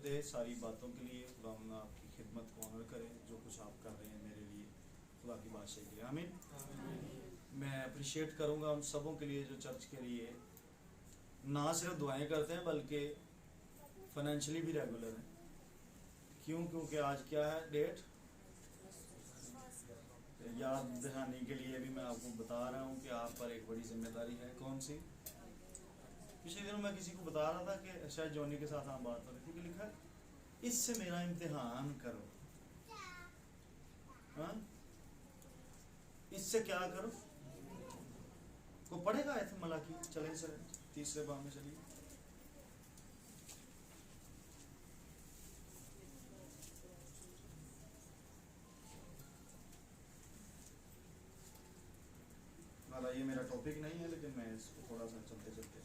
दे सारी बातों के लिए, खुदा आपकी खिदमत को ऑनर करे, जो कुछ आप कर रहे हैं मेरे लिए, खुदा की बादशाही के लिए। आमीन। मैं अप्रिशिएट करूँगा उन सबों के लिए जो चर्च के लिए ना सिर्फ दुआएं करते हैं बल्कि फाइनेंशियली भी रेगुलर हैं। क्यों? क्योंकि आज क्या है डेट, याद दहानी के लिए भी मैं आपको बता रहा हूँ कि आप पर एक बड़ी जिम्मेदारी है। कौन सी? पिछले दिनों मैं किसी को बता रहा था कि शायद जॉनी के साथ हम बात कर रहे थे कि लिखा इससे मेरा इम्तिहान करो। हाँ, इससे क्या करो? को पढ़ेगा आयत मलाकी? चले सर तीसरे बाब में चलिए। वाला ये मेरा टॉपिक नहीं है, लेकिन मैं इसको थोड़ा सा चलते चलते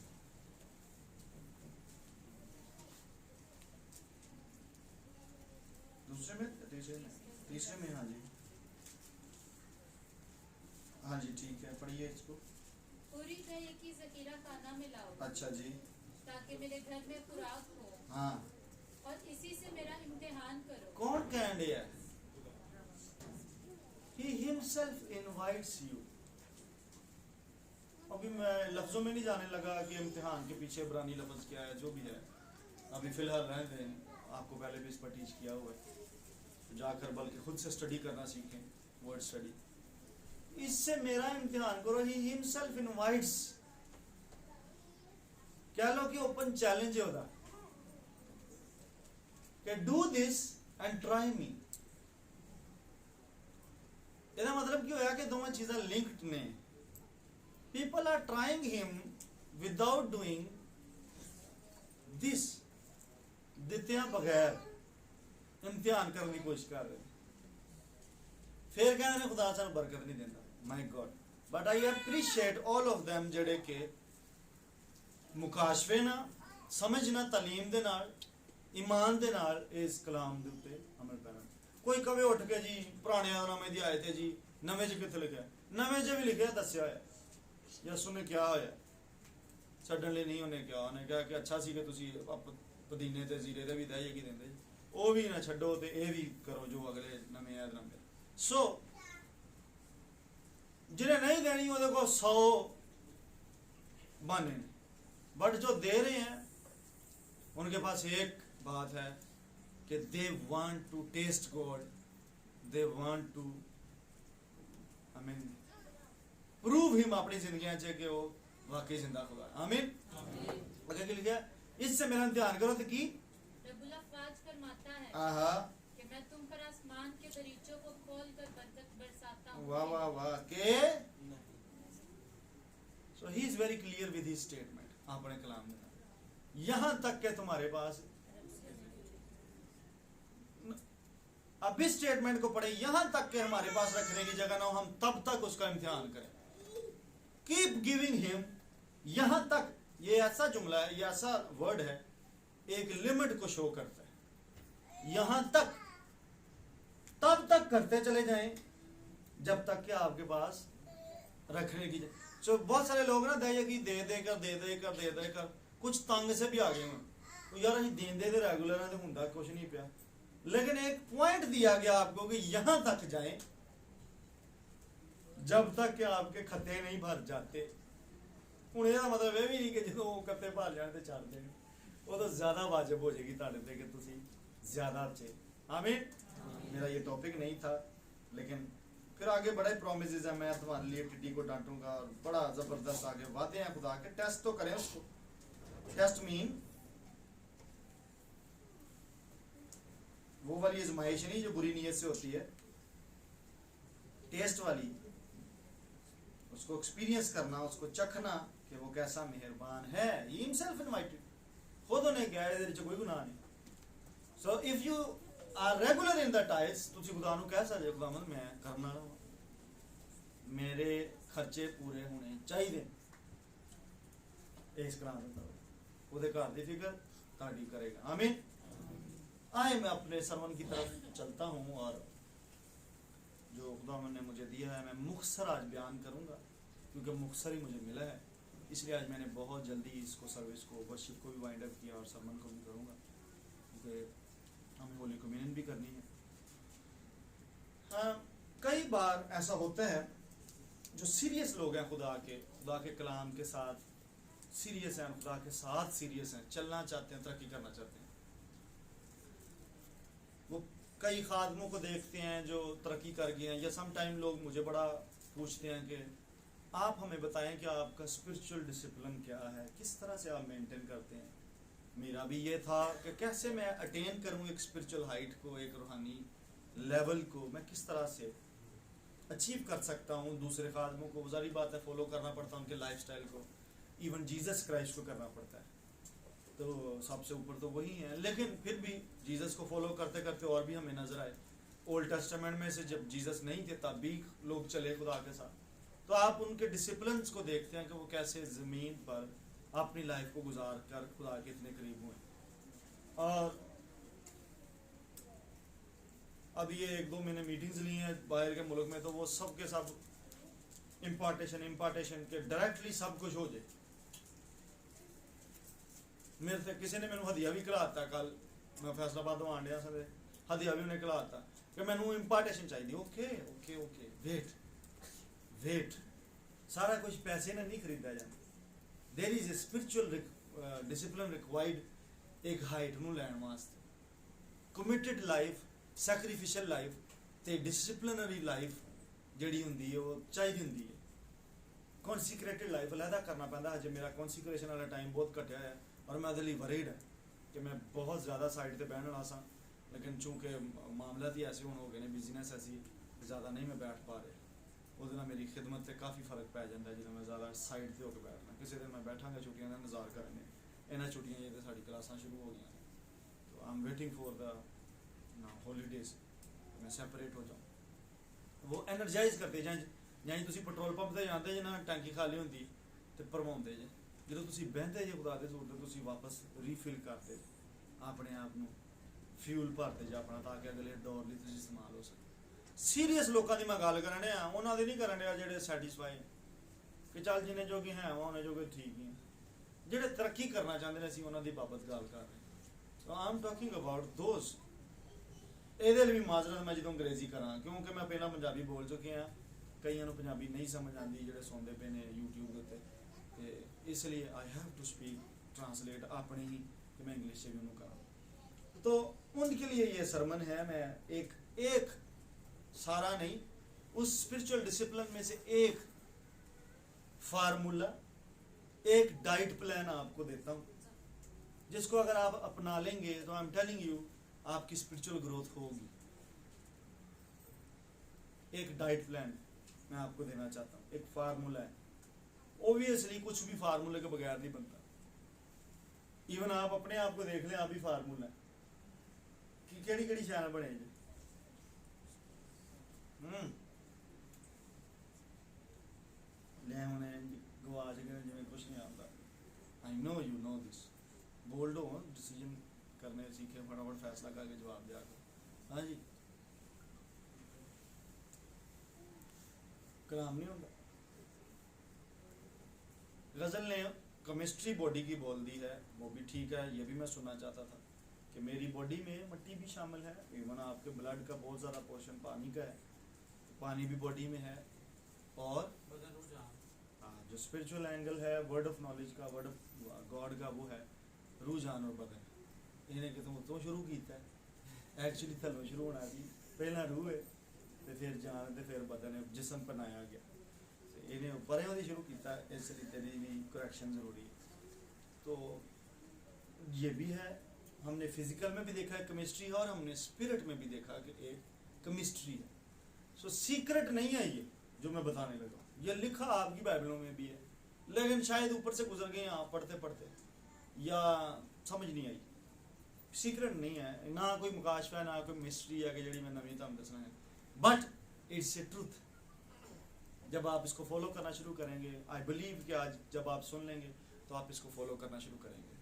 दूसरे में तीसरे में हाँ जी, हाँ जी ठीक है, पढ़िए इसको। पूरी दही की ज़खीरा खाना में लाओ। अच्छा जी। ताकि मेरे घर में खुराक हो। हाँ। और इसी से मेरा इम्तिहान करो। कौन कहने है? He himself invites you। अभी मैं लफ्जों में नहीं जाने लगा कि इम्तिहान के पीछे इब्रानी लफ्ज क्या है, जो भी है अभी फिलहाल रहने दें, आपको पहले भी इस पर टीच किया हुआ है, तो जाकर बल्कि खुद से स्टडी करना सीखें, वर्ड स्टडी। इससे मेरा इम्तिहान करो। ही हिमसेल्फ इनवाइट्स, कह लो कि ओपन चैलेंज है होता कि do this and try me. ਇਹਦਾ मतलब ਕੀ ਹੋਇਆ कि दोनों चीज़ें लिंक्ड ने। People are trying him without doing this, दित्तियां बगैर इम्तिहान करने की कोशिश कर रहे, फिर कहने खुदा सानू बरकत नहीं देता। My God, but I appreciate all of them जेडे के मुकाशफे ना समझना तालीम दे नाल ईमान दे नाल इस कलाम दे उत्ते अमल करन। कोई कवे उठ के जी पुराने नामे दी आए थे जी, नवे च कित्थे लिखा? नवे च भी लिखा दस्या है, यसू ने क्या होया छड्डण लई नहीं, उन्हें क्या, उन्हें कहा कि अच्छा सी कि तुसी पुदीने ते जीरे दे भी दही की देंदे, ਉਹ भी ना छड्डो ते ਇਹ भी करो जो अगले नवे ऐद नंबर। सो जिन्हें नहीं देनी ਉਹਦੇ को 100 बहाने ने, बट जो दे रहे हैं उनके पास एक बात है कि they want to test God, they want to I mean prove him अपनी जिंदगी च कि वो वाकई जिंदा खुदा है। आमीन। आगे क्या लिखा? इससे मेरा ध्यान करो तो की फरमाता है कि मैं तुम पर आसमान के दरीचों को खोलकर बरकत बरसाता हूं। वाह वाह वाह के so he is very clear with his statement अपने कलाम में, यहां तक के तुम्हारे पास, अब इस स्टेटमेंट को पढ़े, यहां तक के हमारे पास रखने की जगह ना हो, हम तब तक उसका इम्तिहान करें। कीप गिविंग हिम, यहां तक, ये ऐसा जुमला है, ये ऐसा वर्ड है, एक लिमिट को शो करता है। यहां तक, तब तक करते चले जाएं जब तक कि आपके पास रखने की। तो बहुत सारे लोग ना दे देकर कुछ तंग से भी आ गए हैं, तो यार अभी देंदे तो रेगुलर है तो हुंदा कुछ नहीं पिया, लेकिन एक पॉइंट दिया गया आपको कि यहां तक जाएं जब तक कि आपके खत्ते नहीं भर जाते। हूँ यह मतलब यह भी नहीं कि जो खत्ते भर जाए तो छड़ दें, वो तो ज्यादा वाजिब हो जाएगी तुहाडे ते कि तुसीं ज्यादा अच्छे। आमीन। मेरा ये टॉपिक नहीं था, लेकिन फिर आगे बड़े प्रोमिसेस है, मैं तुम्हारे लिए टिड्डी को डांटूंगा, और बड़ा जबरदस्त आगे वादे हैं खुदा के। टेस्ट तो करें उसको। टेस्ट मीन वो वाली आजमाइश नहीं जो बुरी नीयत से होती है, टेस्ट वाली, उसको एक्सपीरियंस करना, उसको चखना कि वो कैसा मेहरबान है। ही हिमसेल्फ इनवाइटेड, खुद उन्हें गया, इहदे विच कोई गुनाह नहीं। So if you are regular in the tiles, तुसी खुदा नूं कह सकदे खुदावंद मैं करन वाला हां, मेरे खर्चे पूरे होने चाहिए, इस कलाम दा ओहदे घर दी फिक्र ताड़ी करेगा। आमीन। आए मैं अपने सरवन की तरफ चलता हूँ, और जो खुदावंद ने मुझे दिया है मैं मुख्तसर आज बयान करूँगा, क्योंकि मुख्तसर ही मुझे मिला है, इसलिए आज मैंने बहुत जल्दी इसको सर्विस को, वर्शिप को भी वाइंड अप किया और सरमन को भी करूँगा, क्योंकि करनी है। हाँ, कई बार ऐसा होता है जो सीरियस लोग हैं खुदा के कलाम के साथ सीरियस हैं, खुदा के साथ सीरियस हैं, चलना चाहते हैं, तरक्की करना चाहते हैं, वो कई खादमों को देखते हैं जो तरक्की कर गए हैं। या सम टाइम लोग मुझे बड़ा पूछते हैं कि आप हमें बताएं कि आपका स्पिरिचुअल डिसिप्लिन क्या है, किस तरह से आप मेंटेन करते हैं। मेरा भी ये था कि कैसे मैं अटेन करूं एक स्पिरिचुअल हाइट को, एक रूहानी लेवल को मैं किस तरह से अचीव कर सकता हूं। दूसरे खादमों को जारी बात है फॉलो करना पड़ता है, उनके लाइफस्टाइल को, इवन जीसस क्राइस्ट को करना पड़ता है, तो सबसे ऊपर तो वही है। लेकिन फिर भी जीसस को फॉलो करते करते और भी हमें नजर आए ओल्ड टेस्टामेंट में से, जब जीसस नहीं थे तब भी लोग चले खुदा के साथ, तो आप उनके डिसिप्लिन को देखते हैं कि वो कैसे ज़मीन पर अपनी लाइफ को गुजार कर खुदा के इतने करीब हुए। और अब ये 1-2 महीने मीटिंग्स ली हैं बाहर के मुल्क में, तो वो सब के सब इम्पार्टेशन के डायरेक्टली सब कुछ हो जाए। मेरे से किसी ने मैंने हदिया भी खिलाता, कल मैं फैसलाबाद आन दिया सा, हदिया भी उन्हें खिलाता कि मैनू इम्पार्टेशन चाहिए। ओके ओके ओके, वेट सारा कुछ पैसे ने नहीं खरीदा जाता। There is a spiritual discipline required एक हाइट नू लैण वास्ते। कमिटेड लाइफ, सैक्रीफिशियल लाइफ ते डिसिप्लिनरी लाइफ जिहड़ी हुंदी है वो चाहिदी हुंदी है। कॉन्सिक्रेटेड लाइफ अलहदा करना पैंदा। अजे मेरा कॉन्सिक्रेशन वाला टाइम बहुत घटिया है और मैं ਉਹਦੇ ਲਈ वरीड है कि मैं बहुत ज़्यादा साइड ते बहन वाला सा, लेकिन चूंकि मामला ही ऐसे हुण हो गए ने, बिजनेस ऐसी ज़्यादा नहीं मैं बैठ पा रहा, ਉਹਦੇ ਨਾਲ मेरी खिदमत से काफ़ी फर्क पै जाता है ਜਦੋਂ मैं ज़्यादा साइड से होकर बैठना। किसी दिन मैं बैठांगा छुट्टियां का इंतजार करने, इन्हें छुट्टियां ये तो साड़ी क्लासां शुरू हो गई, तो I am waiting for the holidays मैं सैपरेट हो जाऊँ। वो एनर्जाइज करते जां तुसीं पेट्रोल पंप ते जांदे जे ना, टैंकी खाली होंदी ते भरवाउंदे जे, ਜਦੋਂ ਤੁਸੀਂ ਬਹਿੰਦੇ ਜੇ खुदा दे जोर ते ਤੁਸੀਂ वापस रीफिल करते अपने आप ਨੂੰ फ्यूल भरते जे अपना, ताकि अगले दौर ਲਈ ਤੁਸੀਂ इस्तेमाल हो सके। सीरीयस लोगों की मैं गल करन डया, उन्हों की नहीं करन डया ਜਿਹੜੇ सैटिस्फाई कि चल जिन्हें जो कि है उन्हें जो कि ठीक ही है। ਜਿਹੜੇ तरक्की करना चाहते हैं ਅਸੀਂ ਉਹਨਾਂ ਦੀ बाबत गल कर रहे हैं। So I am talking about those. ਇਹਦੇ ਲਈ ਵੀ ਮਾਜ਼ਰਤ मैं ਜਦੋਂ अंग्रेजी करा, क्योंकि मैं पहला पंजाबी बोल चुके हैं, कईयों को पंजाबी नहीं समझ आती ਜਿਹੜੇ सुनते पे ने यूट्यूब के उत्ते, इसलिए I have to speak translate अपनी ही कि मैं इंग्लिश से भी उन्होंने करा। तो उनके लिए ये सरमन है। मैं एक सारा नहीं, उस स्पिरिचुअल डिसिप्लिन में से एक फार्मूला, एक डाइट प्लान आपको देता हूँ, जिसको अगर आप अपना लेंगे तो आई एम टेलिंग यू आपकी स्पिरिचुअल ग्रोथ होगी। एक डाइट प्लान मैं आपको देना चाहता हूँ, एक फार्मूला है। ओबियसली कुछ भी फार्मूले के बगैर नहीं बनता। इवन आप अपने आप को देख लें, आप ही फार्मूला है कि केड़ी शैल बने जी। ले उन्हें गवाच गए जिमें कुछ नहीं आता। I know you know this. Bold हो, डिसीजन करने सीखे, फटाफट फैसला करके जवाब दिया करो। हाँ जी, कलाम नहीं होता। गज़ल ने केमिस्ट्री बॉडी की बोल दी है, वो भी ठीक है, ये भी मैं सुनना चाहता था कि मेरी बॉडी में मिट्टी भी शामिल है। इवन आपके ब्लड का बहुत ज़्यादा पोर्शन पानी का है, पानी भी बॉडी में है। और जो स्पिरिचुअल एंगल है वर्ड ऑफ नॉलेज का, वर्ड ऑफ गॉड का, वो है रूह, जान और बदन। इन्हें कितों तो शुरू किया है, एक्चुअली थलों शुरू होना जी। पहला रूह है, तो फिर जान, तो फिर बदन है, जिसम बनाया गया। इन्हें परे ही शुरू किया, इसलिए तेरी भी करेक्शन ज़रूरी है। तो ये भी है, हमने फिजिकल में भी देखा है केमिस्ट्री है, और हमने स्पिरिट में भी देखा कि एक केमिस्ट्री है। सो सीक्रेट नहीं है ये जो मैं बताने लगा, ये लिखा आपकी बाइबलों में भी है, लेकिन शायद ऊपर से गुजर गए आप पढ़ते पढ़ते, या समझ नहीं आई। सीक्रेट नहीं है, ना कोई मुकाशफा है, ना कोई मिस्ट्री है कि जी मैं नवी तुम दसना है, बट इट्स ए ट्रूथ। जब आप इसको फॉलो करना शुरू करेंगे, आई बिलीव कि आज जब आप सुन लेंगे तो आप इसको फॉलो करना शुरू करेंगे,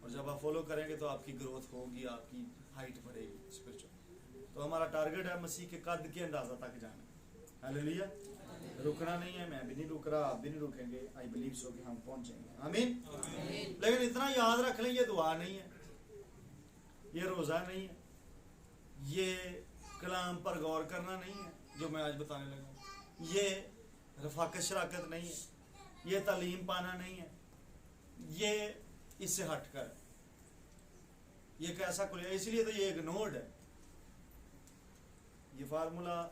और जब आप फॉलो करेंगे तो आपकी ग्रोथ होगी, आपकी हाइट बढ़ेगी स्पिरिचुअल। तो हमारा टारगेट है मसीह के कद के अंदाज़ा तक जाना। हालेलुया। रुकना नहीं है, मैं भी नहीं रुक रहा, आप भी नहीं रुकेंगे। आई बिलीव सो कि हम पहुंचेंगे। आमीन। लेकिन इतना याद रख लें, ये दुआ नहीं है, ये रोज़ा नहीं है, ये कलाम पर गौर करना नहीं है जो मैं आज बताने लगा, ये रफाकत शराकत नहीं है, ये तालीम पाना नहीं है, ये इससे हटकर है। ये कैसा खुले, इसलिए तो ये इग्नोर्ड है, ये फार्मूला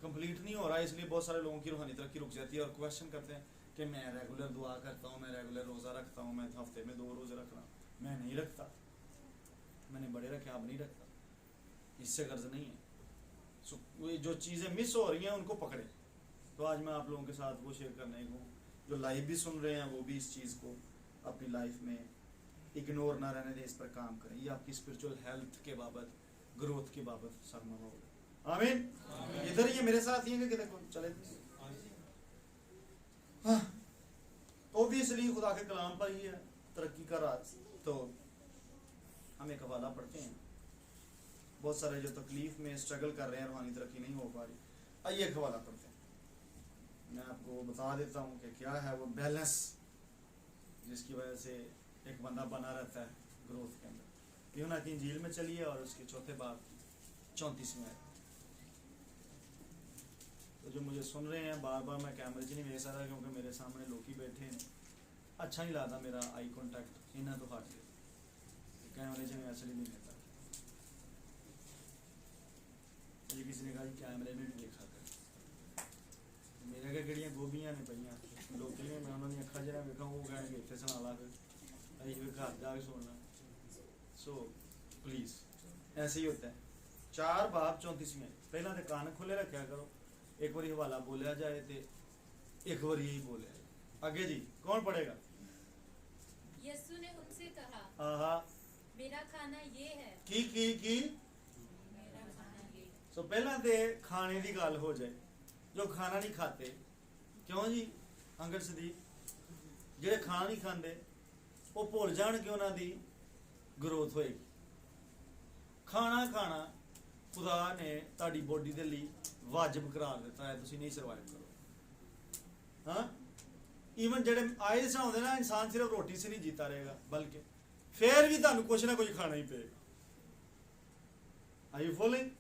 कंप्लीट नहीं हो रहा है। इसलिए बहुत सारे लोगों की रूहानी तरक्की रुक जाती है और क्वेश्चन करते हैं कि मैं रेगुलर दुआ करता हूँ, मैं रेगुलर रोज़ा रखता हूँ, मैं हफ्ते में 2 रोज़े रख रहा हूँ। मैं नहीं रखता, मैंने बड़े रखे, आप नहीं रखता, इससे गर्ज नहीं है। वो जो चीज़ें मिस हो रही हैं उनको पकड़े। तो आज मैं आप लोगों के साथ वो शेयर करने को, जो लाइव भी सुन रहे हैं वो भी इस चीज़ को अपनी लाइफ में इग्नोर ना रहने दें, इस पर काम करें। ये आपकी स्पिरिचुअल हेल्थ के बाबत, ग्रोथ के बाबत सरमन होगा। आमीन। इधर ये मेरे साथ ही है कि देखो चले। हाँ, ऑब्वियसली खुदा के कलाम पर ही है तरक्की का राज। तो हम एक हवाला पढ़ते हैं। बहुत सारे जो तकलीफ में स्ट्रगल कर रहे हैं, रूहानी तरक्की नहीं हो पा रही, आइए एक हवाला पढ़ते हैं। मैं आपको बता देता हूँ कि क्या है वो बैलेंस जिसकी वजह से एक बंदा बना रहता है ग्रोथ के अंदर। यूहन्ना की इंजील में चलिए और उसके 4 बाब 34वें आयत। तो जो मुझे सुन रहे हैं, बार बार मैं कैमरे च नहीं देख सकता क्योंकि मेरे सामने लोग ही बैठे हैं, अच्छा नहीं लगता मेरा आई कॉन्टैक्ट इन्हें तो हट गया, कैमरे च मैं असली नहीं लेता। ये किसी ने कहा जी कैमरे में भी देखा कर, मेरे क्या किहड़ियां गोभियां ने पईयां लोकल में, मैं उन्होंने अखा जरा वेखा वो कहेंगे इतने सुना ला, फिर अभी घर जाके सुनना। सो प्लीज ऐसे ही होता है। 4 बाब 34 पहला तो कान खुले रखा करो, एक बारी हवाला बोलिया जाए तो एक बार यही बोलिया जाए। आगे जी कौन पढ़ेगा? यीशु ने उनसे कहा, हाँ, मेरा खाना ये है। की मेरा खाना ये है। सो पहला तो खाने की गल हो जाए। जो खाना नहीं खाते, क्यों जी अंगद सदीक, जेडे खाना नहीं खाते वो भुल जान कि उन्होंने ग्रोथ होएगी। खाना खाना खुदा ने ताड़ी बॉडी के लिए वाजिब करार दिता है, तुसी नहीं सर्वाइव करो। हाँ, ईवन जेडे आयल्स होंगे ना, इंसान सिर्फ रोटी से नहीं जीता रहेगा, बल्कि फिर भी तुहानू कुछ ना कुछ खाना ही पेगा। Are you following?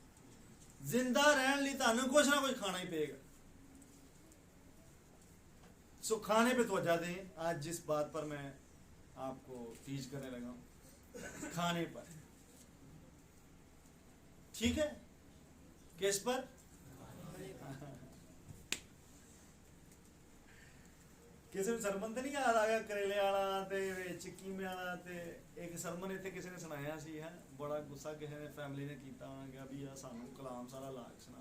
जिंदा रहने लिए तुहानू कुछ ना कुछ खाना ही पेगा। सो खाने पे तवज्जो दें। आज जिस बात पर मैं आपको टीच करने लगा हूं, खाने पर, ठीक है? किस पर? किसी ने सरमन तो नहीं याद आ गया करेले वाला ते चिक्की वाला ते एक सरमन इतने किसी ने सुनाया सी है, बड़ा गुस्सा किसी ने फैमिली ने किया कि अभी सानू कलाम सारा ला के सुना।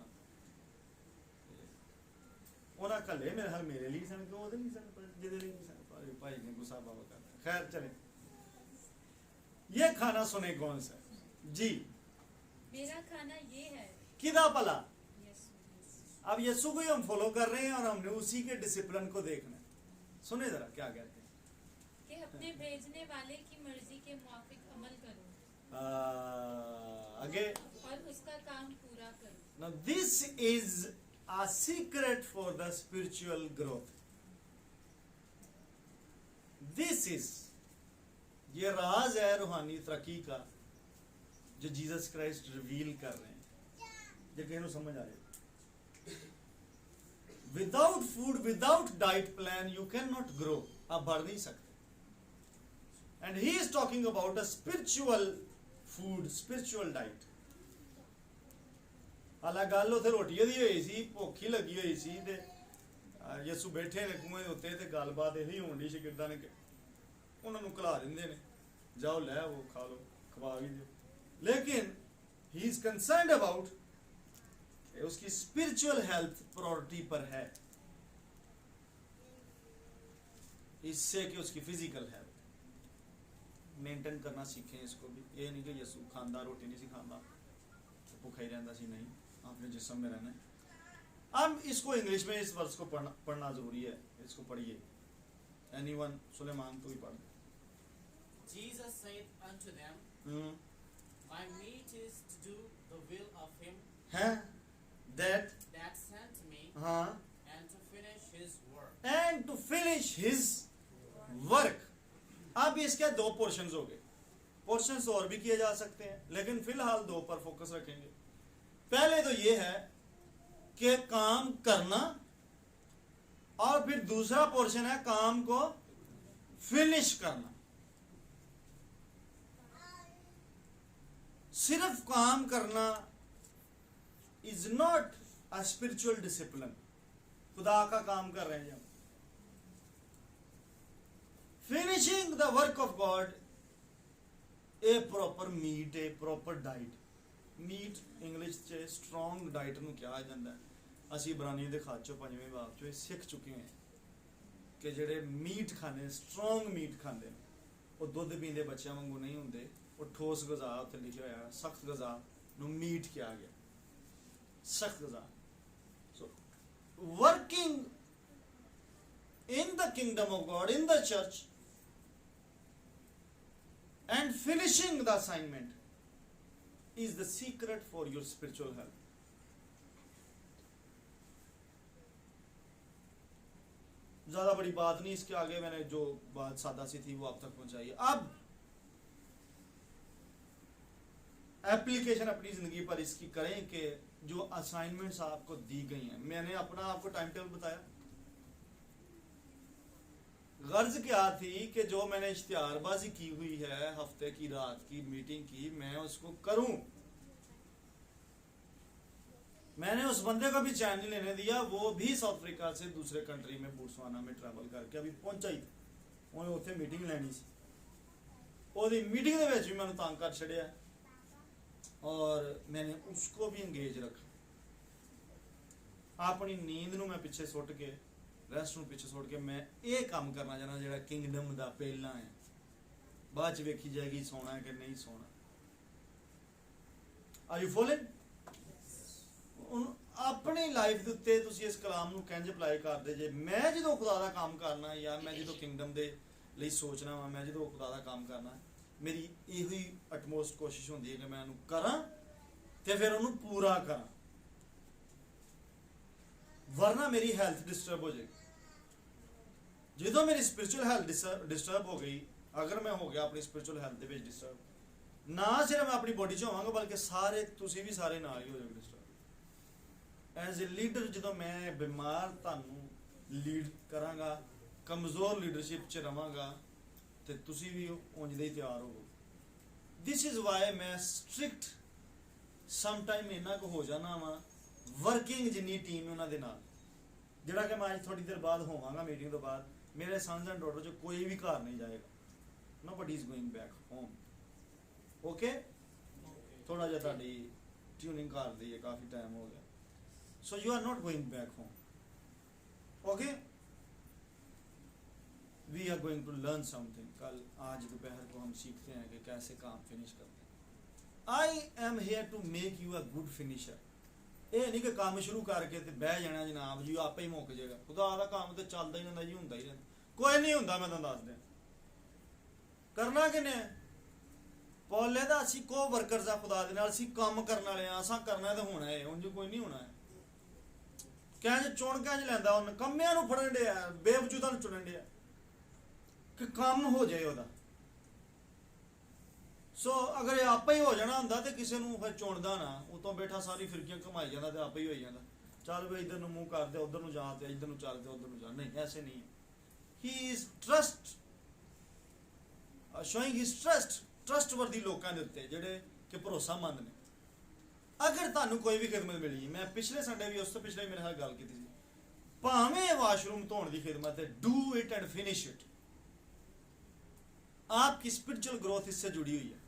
उन्हें कले मेरे हाल मेरे लिए सन, क्यों नहीं सन, जिदे लिए नहीं सन, भाई ने गुस्सा बाबा कर। खैर चले, ये खाना सुने कौन सा जी? मेरा खाना ये है। किदा भला? यीशु। अब यीशु को ही हम फॉलो कर रहे हैं और हमने उसी के डिसिप्लिन को देखना है। सुने जरा क्या कहते हैं कि अपने भेजने वाले की मर्जी के मुआफिक अमल करो, आगे, और उसका काम पूरा करो। now this is a secret for the spiritual growth. This is, ये राज है रूहानी तरक्की का जो जीसस क्राइस्ट रिवील कर रहे हैं। जो किसी को समझ आ रही, without food, without diet plan you can not grow. आप बढ़ नहीं सकते। And he is talking about a spiritual food, spiritual diet. हालां गल उत्थे रोटियां दी होई सी, भुख ही लगी हुई सी ते यसू बैठे ने कुएं दे उत्ते ते गलबात यही होनी शागिर्दां ने उन्हां नूं खिला दिंदे ने, जाओ लै वो खा लो, खवा भी दो। लेकिन ही इज कंसर्न्ड अबाउट उसकी स्पिरिचुअल हेल्थ प्रायोरिटी पर है, इससे कि उसकी फिजिकल हेल्थ मेंटेन करना सीखें। इसको भी ये नहीं कि यसू खांदा रोटी नहीं सी खांदा भूखा ही रहता सी, नहीं, आपने जिस्म में रहना है। अब इसको इंग्लिश में इस वर्ष को पढ़ना जरूरी है। इसको पढ़िए। एनीवन? सुलेमान तू ही पढ़। Jesus said unto them, My meat is to do the will of him that sent me, and to finish his work. And to finish his work. अब इसके 2 पोर्शंस हो गए। पोर्शंस और भी किए जा सकते हैं, लेकिन फिलहाल 2 पर फोकस रखेंगे। पहले तो ये है कि काम करना, और फिर दूसरा पोर्शन है काम को फिनिश करना। सिर्फ काम करना is not a spiritual discipline. खुदा का काम कर रहे हैं हम। Finishing the work of God a proper meat, a proper diet. Meat English च स्ट्रॉन्ग डाइट ਨੂੰ ਕਿਹਾ ਜਾਂਦਾ ਹੈ। ਅਸੀਂ ਇਬਰਾਨੀ ਦੇ ਖਾਤ ਚੋਂ 5ਵੇਂ ਬਾਬ ਚੋਂ ਸਿੱਖ ਚੁੱਕੇ ਹਾਂ ਕਿ ਜਿਹੜੇ ਮੀਟ ਖਾਂਦੇ, ਸਟਰੋਂਗ ਮੀਟ ਖਾਂਦੇ ਨੇ, ਉਹ ਦੁੱਧ ਪੀਂਦੇ ਬੱਚਿਆਂ ਵਾਂਗੂ ਨਹੀਂ ਹੁੰਦੇ। ਉਹ ਠੋਸ ਗ਼ਜ਼ਾ ਉੱਤੇ ਲਿਖਿਆ ਹੋਇਆ, ਸਖਤ ਗ਼ਜ਼ਾ ਨੂੰ ਮੀਟ ਕਿਹਾ ਗਿਆ, ਸਖਤ ਗ਼ਜ਼ਾ। ਸੋ working in the kingdom of God, in the church, and finishing the assignment is the secret for your spiritual health. ज़्यादा बड़ी बात नहीं, इसके आगे मैंने जो बात सादा सी थी वो आप तक पहुंचाई। अब एप्लीकेशन अपनी ज़िंदगी पर इसकी करें कि जो असाइनमेंट्स आपको दी गई हैं, मैंने अपना आपको टाइम टेबल बताया। गर्ज क्या थी कि जो मैंने इश्तिहारबाजी की हुई है हफ्ते की रात की मीटिंग की, मैं उसको करूं। मैंने उस बंदे को भी चैन नहीं लेने दिया, वो भी साउथ अफ्रीका से दूसरे कंट्री में बोट्सवाना में ट्रैवल करके अभी पहुंचा ही था। उन्हें उत्थे मीटिंग लेनी सी, ओदी मीटिंग दे विच भी मैंने तंग कर छड़िया और मैंने उसको भी इंगेज रखा। अपनी नींद नूं मैं पिछे सुट के, रेस्ट नूं पिछे सुट के मैं ये काम करना चाहना जिहड़ा किंगडम दा पहला है। बाद च वेखी जाएगी सोना है कि नहीं सोना। Are you following? अपनी लाइफ के उत्ते तुसीं इस कलाम नूं किंज अप्लाई करदे जे? मैं जदों खुदा दा काम करना, या मैं जदों किंगडम दे लई सोचना वा, मैं जदों खुदा दा काम करना, मेरी इहो ही अटमोस्ट कोशिश होंदी है कि मैं उहनूं करां ते फिर उहनूं पूरा करां, वरना मेरी हेल्थ डिस्टर्ब हो जाएगी। जदों मेरी स्पिरिचुअल हेल्थ डिस्टर्ब हो गई, अगर मैं हो गया अपनी स्पिरिचुअल हेल्थ दे विच डिस्टर्ब, ना सिर्फ मैं अपनी बॉडी च होवांगा बल्कि सारे तुसीं भी सारे नाल ही हो जाओगे डिस्टर्ब। एज ए लीडर जदों मैं बीमार तुहानूं लीड करांगा, कमज़ोर लीडरशिप च रवांगा, ते तुसीं भी उंज दे ही तैयार होवोगे। दिस इज़ वाई मैं स्ट्रिक्ट समटाइम इन्ना को हो जाना वा वर्किंग जिन्नी टीम है उन्हां दे नाल, जिहड़ा कि मैं अज थोड़ी देर बाद होवांगा मीटिंग तो बाद, मेरे सन्स एंड डॉटर च कोई भी घर नहीं जाएगा। Nobody is going back home. Okay, थोड़ा जिहा तुहाडी ट्यूनिंग कर दी है, काफ़ी टाइम हो गया। So you are not going back home. Okay? We are going to learn something. कल आज दोपहर को हम सीखते हैं कि कैसे काम फिनिश करते हैं। I am here to make you a good finisher. ये नहीं कि काम शुरू करके ते बह जाना जनाब जी आपे ही मुक जाएगा। खुदा दा काम तो चलता ही रहंदा जी, हुंदा ही रहंदा। कोई नहीं हुंदा, मैं तुहानूं दस दियां। करना किने? पौले दा असीं को वर्कर्स आ खुदा दे नाल, असीं काम करन वाले आ, असां करना ते होना है, उंज कोई नहीं होना है। कैंज चुन कैंज लैंदा उन कम्मियां नूं फड़न डिया, बेवजूदा नूं चुनन डिया कि काम हो जाए ओहदा। सो अगर ये आपे ही हो जाना हुंदा ते किसे नूं फिर चुनदा ना, उतों बैठा सारी फिरकियां घुमाई जांदा ते आपे ही होई जांदा। चल वे इधर नूं मुंह कर दे, उधर नूं जा, ते इधर नूं चल ते उधर नूं जा। नहीं, ऐसे नहीं है। He is trust showing his trustworthy लोकां दे उत्ते जिहड़े कि भरोसामंद ने। अगर तुहानूं कोई भी खिदमत मिली, मैं पिछले संडे भी उस तो पिछले मेरे नाल गल कीती सी, भावें वाशरूम धोण दी खिदमत है, do it and finish it. आपकी स्पिरिचुअल ग्रोथ इससे जुड़ी हुई है।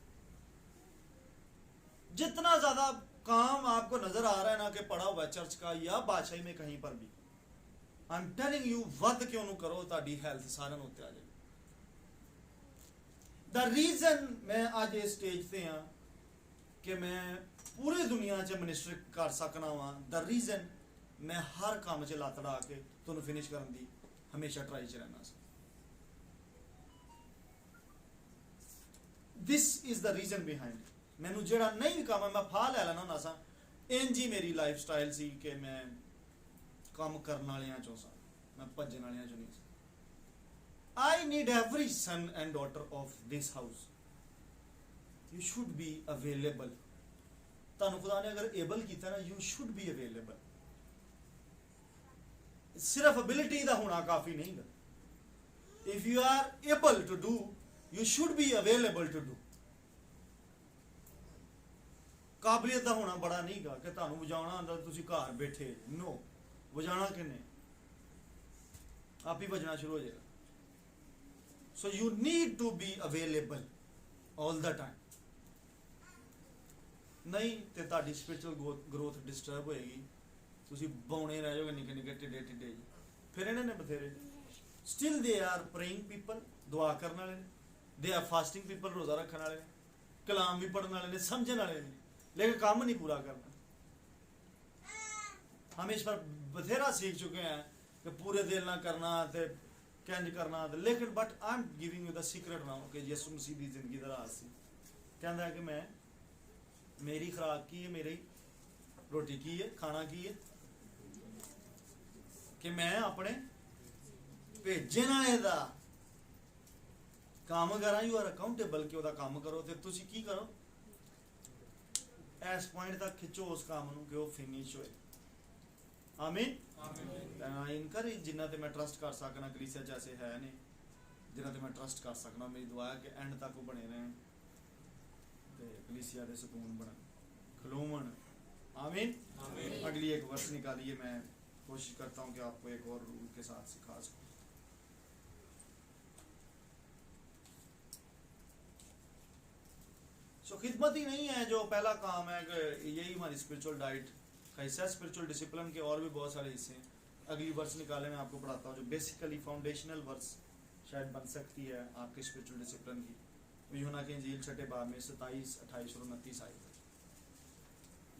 जितना ज्यादा काम आपको नजर आ रहा है ना कि पड़ा हुआ चर्च का या बादशाही में कहीं पर भी, आई एम टेलिंग यू वध क्यों नूं करो, ताड़ी हेल्थ सारे नूं उत्ते आ जाए। द रीजन मैं अज इस स्टेज ते हां कि मैं पूरी दुनिया च मिनिस्टर कर सकना वा, द रीजन मैं हर काम च लत्त अड़ा के तुहानूं फिनिश करन दी हमेशा ट्राई च रहना सी। This is the reason behind. मैनू जेड़ा नहीं भी काम है मैं फाह लै लैना होंदा सा, इंज ही मेरी लाइफ स्टाइल सी कि मैं काम करन वालियां चों सा, मैं भज्जन वालियां चों नहीं सा। I need every son and daughter of this house. You should be available. ਤੁਹਾਨੂੰ खुदा ने अगर एबल किया ना, यू शुड बी अवेलेबल। सिर्फ एबिलिटी का होना काफ़ी नहीं गा। If you are able to do, you should be available to do. काबलियत का होना बड़ा नहीं गा कि ਤੁਹਾਨੂੰ ਵਜਾਉਣਾ ਆਉਂਦਾ ਤੁਸੀਂ ਘਰ ਬੈਠੇ। नो, ਵਜਾਉਣਾ ਕਿੰਨੇ, आप ही बजना शुरू हो जाएगा। So you need to be available all the time. नहीं तो ਤੁਹਾਡੀ स्पिरिचुअल ग्रोथ डिस्टर्ब होएगी। ਤੁਸੀਂ ਬੌਣੇ ਰਹਿ ਜਾਓਗੇ ਨਿੱਕੇ ਨਿੱਕੇ ਟਿੱਡੇ ਟਿੱਡੇ ਜੀ। ਫਿਰ ਇਹਨਾਂ ਨੇ ਬਥੇਰੇ still they are praying people, ਦੁਆ ਕਰਨ ਵਾਲੇ ਨੇ, ਦੇ ਆਰ ਫਾਸਟਿੰਗ ਪੀਪਲ, ਰੋਜ਼ਾ ਰੱਖਣ ਵਾਲੇ ਨੇ, ਕਲਾਮ ਵੀ ਪੜਨ ਵਾਲੇ ਨੇ, ਸਮਝਣ ਵਾਲੇ ਨੇ, लेकिन काम नहीं पूरा करना। हम इस पर बथेरा सीख चुके हैं कि पूरे दिल ना करना ते कंज करना ते, लेकिन but I am giving you the secret now कि यीशु मसीह की जिंदगी का राज सी। कहता है कि मैं, मेरी खुराक की है, मेरी रोटी की है, खाना की है कि मैं अपने भेजन वाले दा काम करा। यू आर अकाउंटेबल कि ओदा काम करो ते तुसी की करो, इस पॉइंट तक खिंचो उस काम नूं कि वो फिनिश होए। आमीन। आई इनकरेज जिन्ना ते मैं ट्रस्ट कर सकना, कलीसिया च ऐसे है ने जिन्ना ते मैं ट्रस्ट कर सकना। मेरी दुआ है कि एंड तक वो बने रहें ते कलीसिया दे सतून बनन, खलोवन। आमीन। अगली एक वर्ष निकालिए, मैं कोशिश करता हूँ कि आपको एक और रूल के साथ सिखा सकूँ। सो खिदमत ही नहीं है जो पहला काम है, कि यही हमारी स्पिरिचुअल डाइट का हिस्सा है। स्पिरिचुअल डिसिप्लिन के और भी बहुत सारे हिस्से हैं। अगली वर्ष निकाले मैं आपको पढ़ाता हूँ जो बेसिकली फाउंडेशनल वर्ष शायद बन सकती है आपके स्पिरिचुअल डिसिप्लिन की। यूहन्ना की इंजील 6 बाब में 27, 28 और 29 आयत।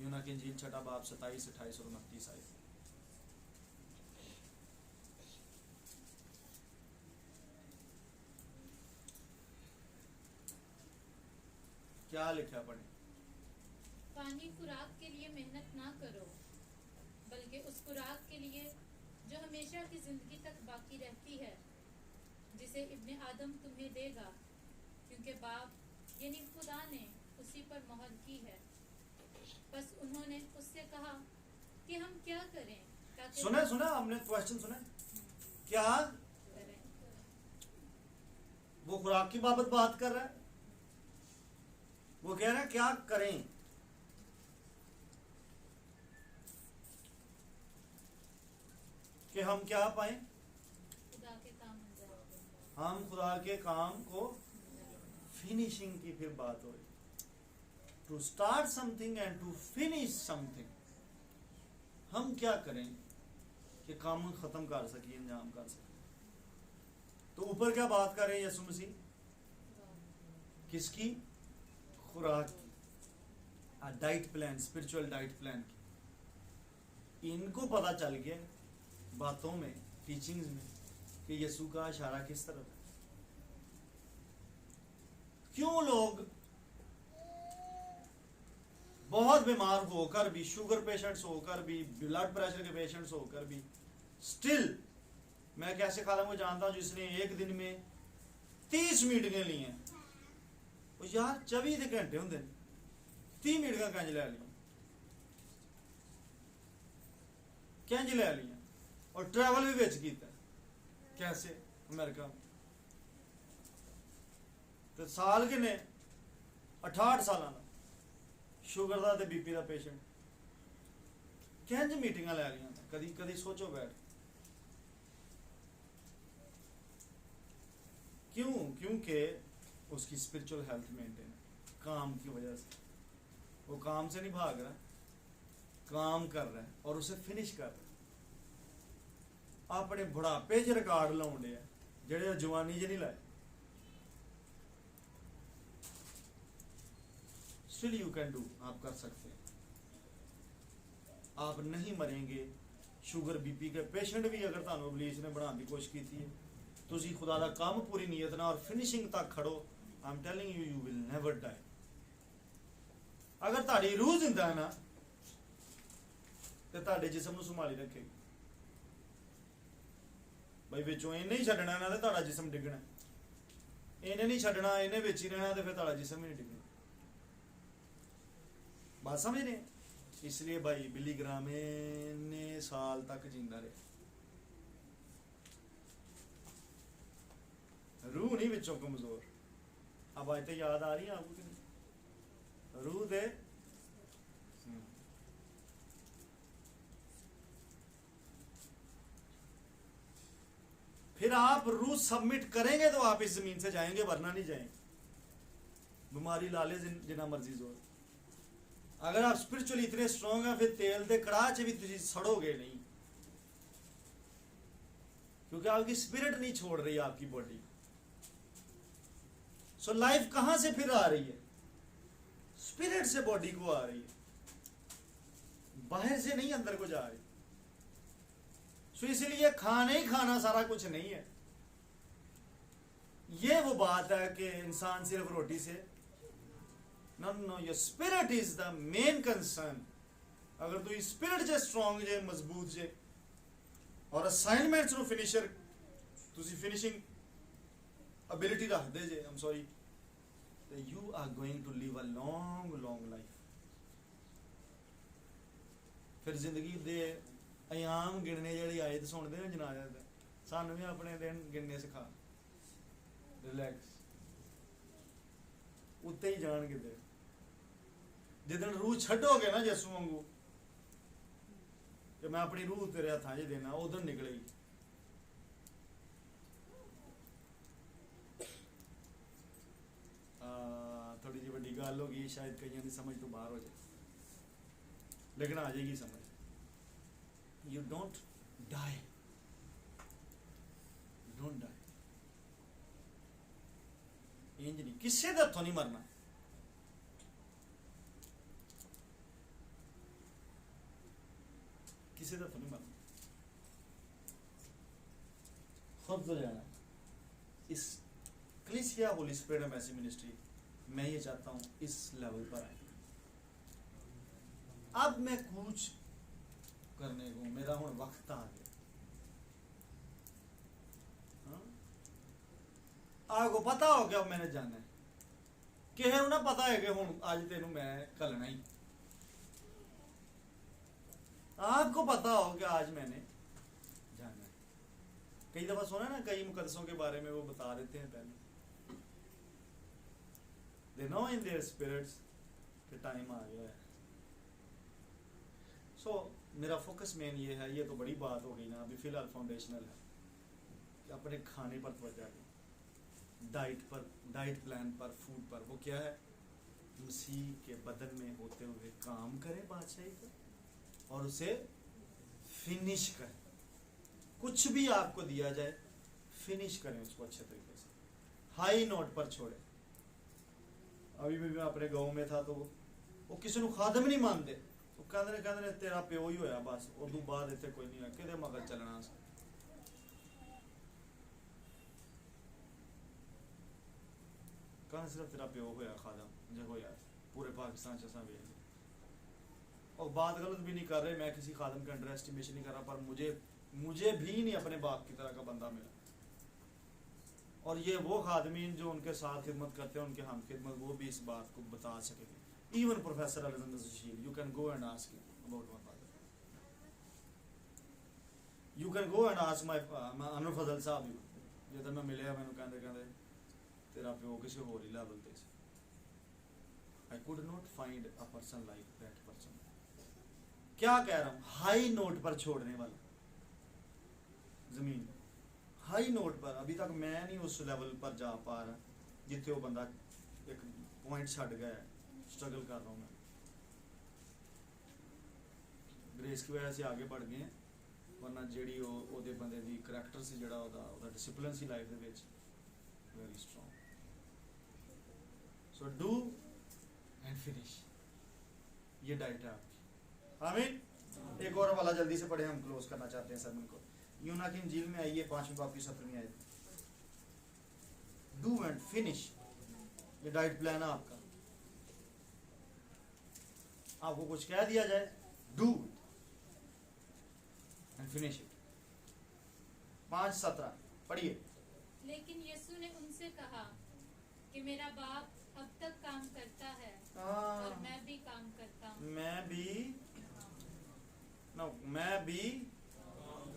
यूहन्ना की इंजील 6 बाब 27, 28 और 29 आयत। क्या लिखा पढ़े? पानी खुराक के लिए मेहनत ना करो, बल्कि उस खुराक के लिए जो हमेशा की जिंदगी तक बाकी रहती है, जिसे इब्ने आदम तुम्हें देगा, क्योंकि बाप यानी खुदा ने उसी पर मोहर की है। बस उन्होंने उससे कहा कि हम क्या करें ताकि सुना हमने क्वेश्चन सुना, क्या करें। वो खुराक की बाबत बात कर रहा है। वो कह रहे हैं क्या करें, कि हम क्या पाएं, खुदा के काम अंजाम दें। हम खुदा के काम को फिनिशिंग की फिर बात हो रही, to start something and to finish something. हम क्या करें कि काम खत्म कर सके, अंजाम कर सके। तो ऊपर क्या बात कर रहे हैं यीशु मसीह? किसकी? खुराक की, diet plan, spiritual diet plan की। इनको पता चल गया बातों में, टीचिंग्स में, कि यीशु का इशारा किस तरफ है। क्यों लोग बहुत बीमार होकर भी, शुगर पेशेंट्स होकर भी, ब्लड प्रेशर के पेशेंट्स होकर भी, स्टिल, मैं कैसे खाला को जानता हूं जिसने एक दिन में 30 मीटिंगें ली हैं। यार 24 घंटे होंगे, 30 मीटिंगां कंज लै लियां, कंज लै लियां, और ट्रैवल भी विच कीता। कैसे? अमेरिका में तो साल किन्ने 68 साल का शुगर का ते बीपी का पेशेंट, कंज मीटिंगां लै लियां। कदी कदी सोचो बैठ, क्यों? क्योंकि उसकी स्पिरिचुअल हेल्थ मेंटेन, काम की वजह से। वो काम से नहीं भाग रहा, काम कर रहा है और उसे फिनिश कर रहा है। अपने बुढ़ापे च रिकॉर्ड लाने जेड़े जवानी च नहीं लाए। स्टिल यू कैन डू, आप कर सकते हैं। आप नहीं मरेंगे। शुगर बीपी के पेशेंट भी अगर तुहानू इबलीस ने बनाने की कोशिश की है, तुसी खुदा दा काम पूरी नीयत ना और फिनिशिंग तक खड़ो, I am telling you, you will never die. अगर ताड़ी रूह जिंदा है ना, तो ताड़े जिस्म नू संभाली रखेगी। भाई विचों इन्हें ही छड्डना ना, तो ताड़ा जिस्म डिगना। इन्हें नहीं छड्डना, इन्हें विच ही रहना, तो फिर ताड़ा जिस्म ही नहीं डिगना। बात समझ रहे हैं? इसलिए भाई बिली ग्राम ने साल तक जिंदा रहे, रूह नहीं विचों कमजोर। अब आज तो याद आ रही है आपको कि नहीं? रूह दे फिर आप रूह सबमिट करेंगे तो आप इस जमीन से जाएंगे, वरना नहीं जाएंगे। बीमारी लाले जिन्ना मर्जी जोर, अगर आप स्पिरिचुअली इतने स्ट्रॉन्ग हैं, फिर तेल दे कड़ाह च भी तुम सड़ोगे नहीं, क्योंकि आपकी स्पिरिट नहीं छोड़ रही आपकी बॉडी। सो लाइफ कहां से फिर आ रही है? स्पिरिट से बॉडी को आ रही है, बाहर से नहीं अंदर को जा रही। सो इसलिए खाना ही खाना सारा कुछ नहीं है। ये वो बात है कि इंसान सिर्फ रोटी से, no no, your spirit is the main concern. अगर तू स्पिरिट जे स्ट्रॉन्ग जे मजबूत जे और असाइनमेंट्स नु फिनिशर तुसी फिनिशिंग एबिलिटी रख दे जे, I am sorry, you are going to live a long long life. फिर जिंदगी दे अयाम गिनने जेह्ड़ी आयत सुनदे ना जनाजा दे, सानू भी अपने दिन गिनने सिखा, रिलैक्स उत्ते ही जान किते। जिदन रूह छड्डोगे ना यसू वांगू कि मैं अपनी रूह तेरे हत्थां च देना, उधर निकलेगी। थोड़ी जी बड़ी गल होगी, शायद कईयां दी समझ तो बाहर हो जाए, लेकिन आ जाएगी समझ। You don't die. You don't die. इंज नहीं, किसी दे हथों नहीं मरना। किसी दे हथों नहीं मरना, खुद तो जाना। इस क्लिसिया होली स्पिरिट ऑफ ऐसी मिनिस्ट्री, मैं ये चाहता हूं इस लेवल पर आए। अब मैं कुछ करने को, मेरा हुण वक्त आ गया। आपको पता हो गया मैंने जाना है, किसी को ना पता है कि हुण अज तेनू मैं घलना ही। आपको पता हो कि आज मैंने जाना है। कई दफा सुना ना, कई मुकद्दसों के बारे में वो बता देते हैं पहले, they know in their spirits कि टाइम आ गया है। सो मेरा फोकस मेन ये है, ये तो बड़ी बात हो गई ना, अभी फिलहाल फाउंडेशनल है कि अपने खाने पर तवज्जो दें, डाइट पर, डाइट प्लान पर, फूड पर। वो क्या है? मसीह के बदन में होते हुए काम करें बादशाही पर और उसे फिनिश करें। कुछ भी आपको दिया जाए, फिनिश करें उसको अच्छे तरीके से, हाई नोट पर छोड़े। अभी भी मैं अपने गाँव में था तो वो किसी को खादम नहीं मानते, तो कहते तेरा प्यो ही होया बस, उदू बाद इतने कोई नहीं है, कि मगर चलना। कहना सिर्फ तेरा प्यो होया खादम जो होया, पूरे पाकिस्तान से सब ये। और बात गलत भी नहीं कर रहे, मैं किसी खादम का अंडर एस्टिमेशन नहीं कर रहा, पर मुझे भी नहीं अपने बाप की तरह का बंदा मिला। और ये वो खादमीन जो उनके साथ खिदमत करते हैं, उनके हम खिदमत, वो भी इस बात को बता सकेंगे। Even Professor Alexander Sushil, you can go and ask him about my father. You can go and ask my Anwar Fazal साहब भी, जब मैं मिले मैंने कहते तेरा प्यो किसी होर ही लेवल पे। I could not find a person like that person. क्या कह रहा हूँ? हाई नोट पर छोड़ने वाला, जमीन हाई नोट पर। अभी तक मैं नहीं उस लेवल पर जा पा रहा जिथे वो बंदा एक पॉइंट छड़ गया है। स्ट्रगल कर रहा हूँ मैं, ग्रेस की वजह से आगे बढ़ गए हैं, वरना जेड़ी ओदे बंदे दी करैक्टर सी, जेड़ा ओदा डिसिप्लिन सी लाइफ दे विच very strong. So do and finish, ये डाइट है आपकी। आमीन। एक और वाला जल्दी से पढ़े, हम क्लोज करना चाहते हैं सरमन को। यूना की इंजील में आइए 5वें बाब की 17वीं आयत। डू एंड फिनिश, ये डाइट प्लान है आपका। आपको कुछ कह दिया जाए, डू एंड फिनिश इट। 5:17 पढ़िए। लेकिन यीशु ने उनसे कहा कि मेरा बाप अब तक काम करता है और मैं भी काम करता हूँ। ना मैं भी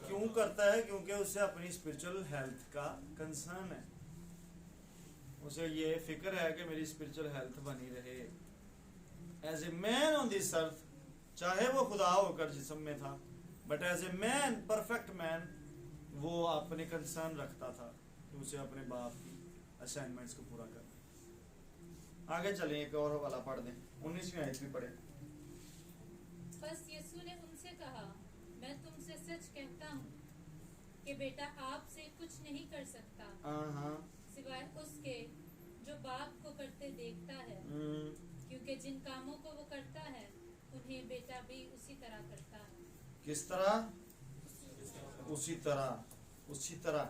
क्यों करता है? क्योंकि उसे अपनी स्पिरिचुअल हेल्थ का कंसर्न है, उसे ये फिक्र है कि मेरी स्पिरिचुअल हेल्थ बनी रहे। As a man on this earth, चाहे वो खुदा होकर जिस्म में था, but as a man, perfect man, वो अपने कंसर्न रखता था कि उसे अपने बाप की असाइनमेंट्स को पूरा करना। आगे चलें, एक और हवाला पढ़ दें, 19वीं आयत भी पढ़े। बस यीशु ने उनसे कहा, मैं तुमसे सच कहता हूँ कि बेटा आपसे कुछ नहीं कर सकता हाँ, सिवाय उसके जो बाप को करते देखता है, क्योंकि जिन कामों को वो करता है उन्हें बेटा भी उसी तरह करता है। किस तरह? उसी तरह, उसी तरह,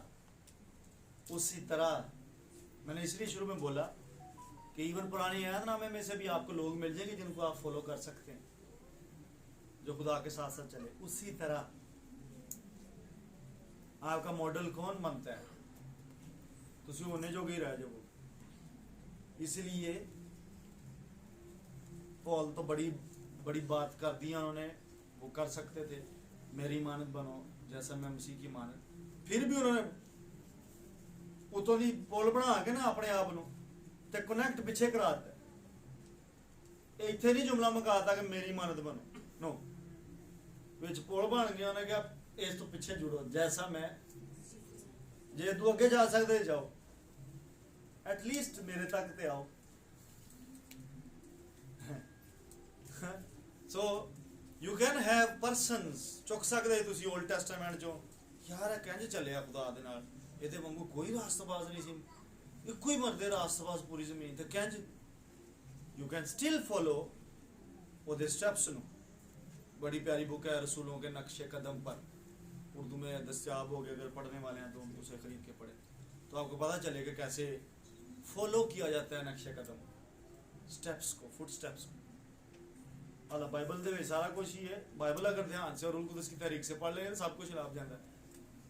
उसी तरह। मैंने इसलिए शुरू में बोला कि इवन पुरानी आयतनामे में से भी आपको लोग मिल जाएंगे जिनको आप फॉलो कर सकते हैं, जो खुदा के साथ साथ चले। उसी तरह आपका मॉडल कौन बनता है? तुसी होने जो ही रह जाओ। इसलिए पॉल तो बड़ी बड़ी बात कर दी उन्होंने, वो कर सकते थे, मेरी मानत बनो जैसा मैं मसीह की मानत। फिर भी उन्होंने उतों दी पुल बना के ना अपने आप नूं ते कनेक्ट पिछे कराता। इत्थे नहीं जुमला मुकाता कि मेरी मानत बनो, नो, विच पुल बन गया। उन्हें कहा इस तो पिछे जुड़ो, जैसा मैं, जे तू अगे जा सकते जाओ, एटलीस्ट मेरे तक ते आओ। So you can have persons, चुक सकते तुसी ओल्ड टेस्टामेंट चो, यार है कहंज चलिया खुदा दे नाल, ਇਹਦੇ ਵਾਂਗੂ ਕੋਈ ਰਾਸਤਬਾਜ਼ ਨਹੀਂ ਸੀ, ਇੱਕੋ ਹੀ ਮਰਦੇ ਰਾਸਤਬਾਜ਼ ਪੂਰੀ ਜ਼ਮੀਨ ਤੇ। ਕਹਿੰਜ ਯੂ ਕੈਨ ਸਟਿਲ ਫੋਲੋ ਉਹਦੇ स्टेप्स ਨੂੰ। बड़ी प्यारी बुक है रसूलों के नक्शे कदम पर, उर्दू में दस्तियाब हो गया, अगर पढ़ने वाले हैं तो उसे खरीद के पढ़े तो आपको पता चलेगा कैसे फॉलो किया जाता है नक्शे कदम, स्टेप्स को, फुट स्टेप्स को। अल्लाह बाइबल दे सारा कुछ ही है। बाइबल अगर ध्यान से और रूह कुदस की तहरीक से पढ़ लेंगे तो सब कुछ लाभ जाता है।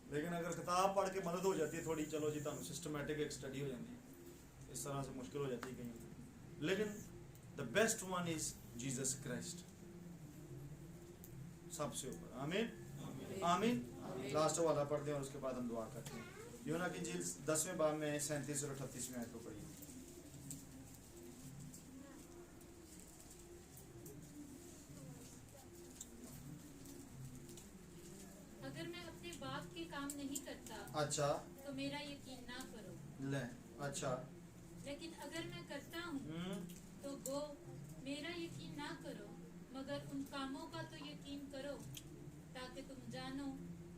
लेकिन अगर किताब पढ़ के मदद हो जाती है थोड़ी, चलो जी तुम सिस्टमैटिक एक स्टडी हो जाती है, इस तरह से मुश्किल हो जाती है कहीं। लेकिन the best one is Jesus Christ, सबसे ऊपर। आमीन, आमीन। लास्ट वाला पढ़ते हैं और उसके बाद हम दुआ करते हैं। यूहन्ना की इंजील 10वें बाब में 37 और 38वें आयत को पढ़िए। अगर मैं अपने बाप के काम नहीं करता अच्छा, तो मेरा यकीन ना करो, ले, अच्छा, लेकिन अगर मैं करता हूँ तो गो मेरा यकीन ना करो, मगर उन कामों का तो यकीन करो, ताकि तुम जानो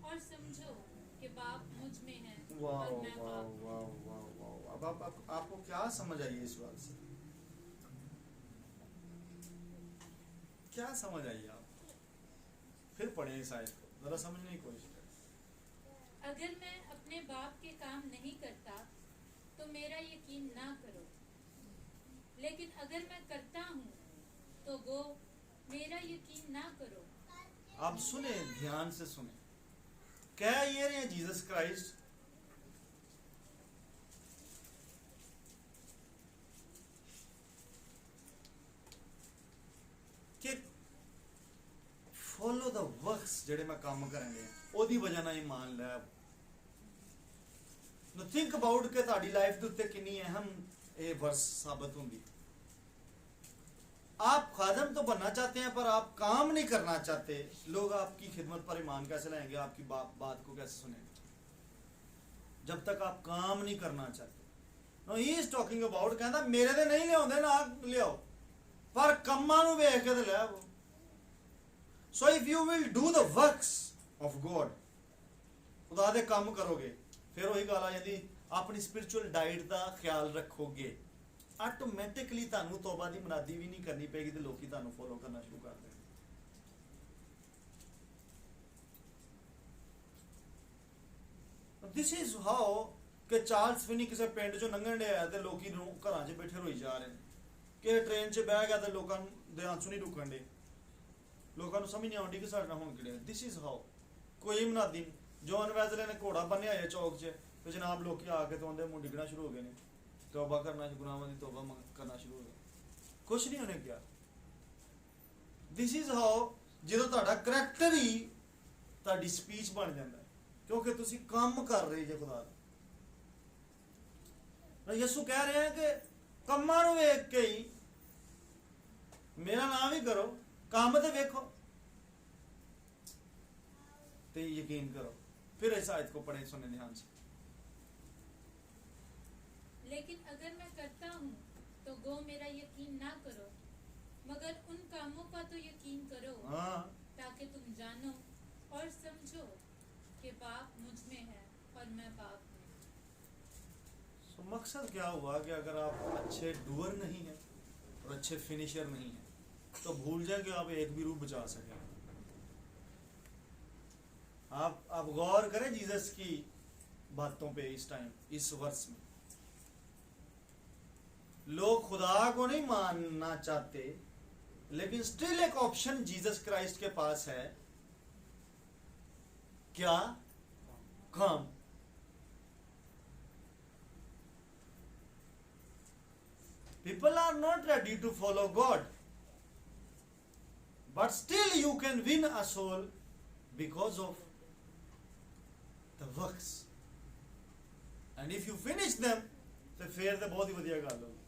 और समझो कि बाप मुझ में है वाह और मैं वाह बाप। वाह वाह वाह। अब आपको क्या समझ आई इस बात से? क्या समझ आई आपको? फिर पढ़े इस आयत को, जरा समझने की कोशिश करें। अगर मैं अपने बाप के काम नहीं करता तो मेरा यकीन ना करो, लेकिन अगर मैं करता हूँ तो गो मेरा यकीन ना करो। आप सुने, ध्यान से सुने, कह ये रहे हैं जीसस क्राइस्ट कि फॉलो द वर्क्स जेडे मैं काम करेंगे ओदी वजह ना ईमान लै। नो थिंक अबाउट के ताड़ी लाइफ दे उत्ते कितनी अहम ये वर्स साबित होंगी। आप खादम तो बनना चाहते हैं पर आप काम नहीं करना चाहते, लोग आपकी खिदमत पर ईमान कैसे लाएंगे, आपकी बात को कैसे सुनेंगे जब तक आप काम नहीं करना चाहते। No he is talking about, कहता मेरे ते नहीं लियाउंदे ना लियाओ, पर कम्मां नूं वेख के ते ले आओ। सो if you will do the works of God, खुदा दे काम करोगे, फिर वही गल आ जाती, अपनी स्पिरिचुअल डाइट का ख्याल रखोगे, ऑटोमैटिकली ਤੁਹਾਨੂੰ तौबा ਦੀ ਮਨਾਦੀ ਵੀ ਨਹੀਂ ਕਰਨੀ ਪੈਗੀ ਤੇ ਲੋਕੀ ਤੁਹਾਨੂੰ ਫੋਲੋ ਕਰਨਾ ਸ਼ੁਰੂ ਕਰ ਦੇਣਗੇ। दिस इज हाउ कि चार्ल्स फिनी किसी पिंड चों लंघण डਿਆ ਤੇ ਲੋਕੀ ਘਰਾਂ 'ਚ ਬੈਠੇ ਰੋਈ ਜਾ ਰਹੇ ਨੇ, ਕਿ ਟ੍ਰੇਨ 'ਚ ਬਹਿ ਗਿਆ ਤੇ ਲੋਕਾਂ ਦੇ ਆਂਸੂ ਨਹੀਂ ਰੁਕਣ ਦੇ, ਲੋਕਾਂ ਨੂੰ ਸਮਝ ਨਹੀਂ ਆਉਂਦੀ ਕਿ ਸਾਡੇ ਨਾਲ ਹੁਣ ਕਿਹੜੇ। ਦਿਸ ਇਜ਼ ਹਾउ ਕੋਈ ਮਨਾਦੀ ਜੌਨ ਵੈਜ਼ਲੇ ਨੇ ਘੋੜਾ ਬੰਨਿਆ ਹੈ ਚੌਕ 'ਚ ਤੇ ਜਨਾਬ ਲੋਕੀ ਆ ਕੇ ਤੋਂ ਆਂਦੇ ਮੁੰਡੇ ਡਿੱਗਣਾ ਸ਼ੁਰੂ ਹੋ ਗਏ ਨੇ, तौबा करना, गुनाहों की तौबा करना शुरू हो गया, कुछ नहीं होने क्या। दिस इज हाउ ਜਦੋਂ ਤੁਹਾਡਾ ਕਰੈਕਟਰ ਹੀ ਤੁਹਾਡੀ ਸਪੀਚ ਬਣ ਜਾਂਦਾ ਹੈ, ਕਿਉਂਕਿ ਤੁਸੀਂ ਕੰਮ ਕਰ ਰਹੇ ਜੇ ਖੁਦਾ ਦਾ। ਯਿਸੂ ਕਹਿ ਰਿਹਾ ਹੈ ਕਿ ਕੰਮਾਂ ਨੂੰ ਵੇਖ ਕੇ ਹੀ मेरा नाम ही करो, काम तो देखो तो यकीन करो। फिर इस आयत को पढ़े सुने ध्यान से। लेकिन अगर मैं करता हूँ तो गो मेरा यकीन ना करो, मगर उन कामों का तो यकीन करो हाँ, ताकि तुम जानो और समझो कि पाप मुझ में है और मैं पाप में। तो मकसद क्या हुआ कि अगर आप अच्छे डूअर नहीं हैं और अच्छे फिनिशर नहीं हैं तो भूल जाए कि आप एक भी रूह बचा सके। आप गौर करें जीसस की बातों पे इस टाइम, इस वर्ष में लोग खुदा को नहीं मानना चाहते, लेकिन स्टिल एक ऑप्शन जीसस क्राइस्ट के पास है। क्या? काम। People are not ready to follow God. But still you can win a soul because of the works. And if you finish them, तो फिर तो बहुत ही बढ़िया गल होगी।